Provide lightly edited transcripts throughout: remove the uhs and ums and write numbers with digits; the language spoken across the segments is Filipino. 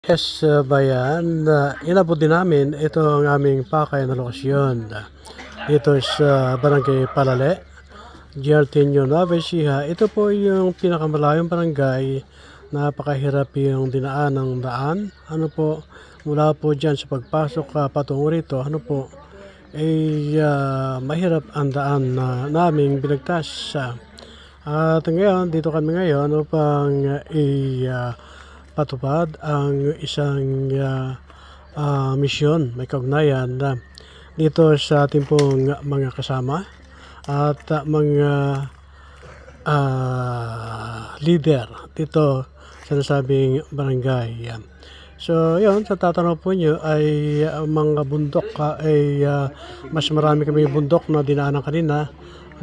Yes, bayan, inabot din namin ito ang aming pakay na lokasyon. Dito sa Barangay Palale, Giarteño, Nueva Ecija. Ito po yung pinakamalayong barangay. Napakahirap yung dinaan ng daan. Ano po, mula po dyan sa pagpasok patungo rito, ano po, mahirap ang daan na naming binagtas. At ngayon, dito kami ngayon upang patupad ang isang misyon, may kaugnayan dito sa ating pong mga kasama at mga leader dito sa nasabing barangay. So yun, sa tatanong po nyo ay mga bundok ay mas marami kami bundok na dinaanan kanina,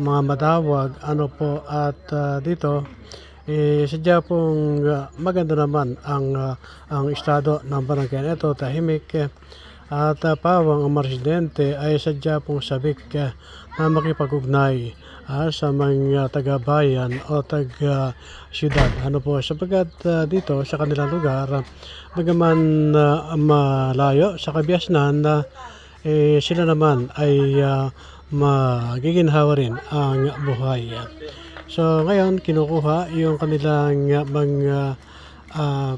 mga madawag, ano po, at dito sadya pong maganda naman ang estado ng barangay na ito, tahimik at pawang ang mga residente ay sadya pong sabik na makipag-ugnay sa mga taga-bayan o taga-syudad. Ano po, sapagkat dito sa kanilang lugar, bagaman malayo sa kabiasnan, sila naman ay magiginhawa rin ang buhay. So ngayon kinukuha yung kanilang mga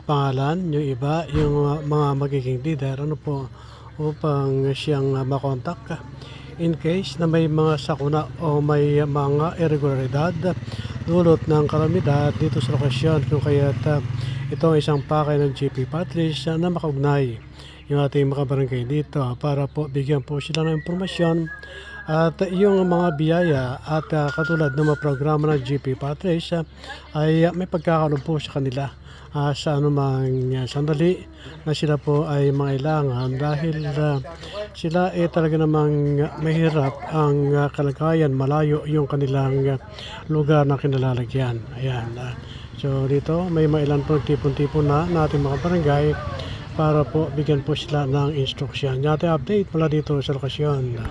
pangalan, yung iba, yung mga magiging leader, ano po, upang siyang makontak in case na may mga sakuna o may mga irregularidad dulot ng kalamidad dito sa lokasyon. Kung kaya't ito ang isang pakay ng GP Patrice na makaugnay yung ating mga barangay dito para po bigyan po sila ng impormasyon at yung mga biyaya at katulad ng mga programa ng GP Patrice ay may pagkakaroon po sa kanila sa anumang sandali na sila po ay mangailangan dahil sila ay talaga namang mahirap ang kalagayan, malayo yung kanilang lugar na kinalalagyan. Ayan. So dito may mailan po tipon-tipon na nating mga barangay para po bigyan po sila ng instruksyon. Yung ating update mula dito sa lokasyon.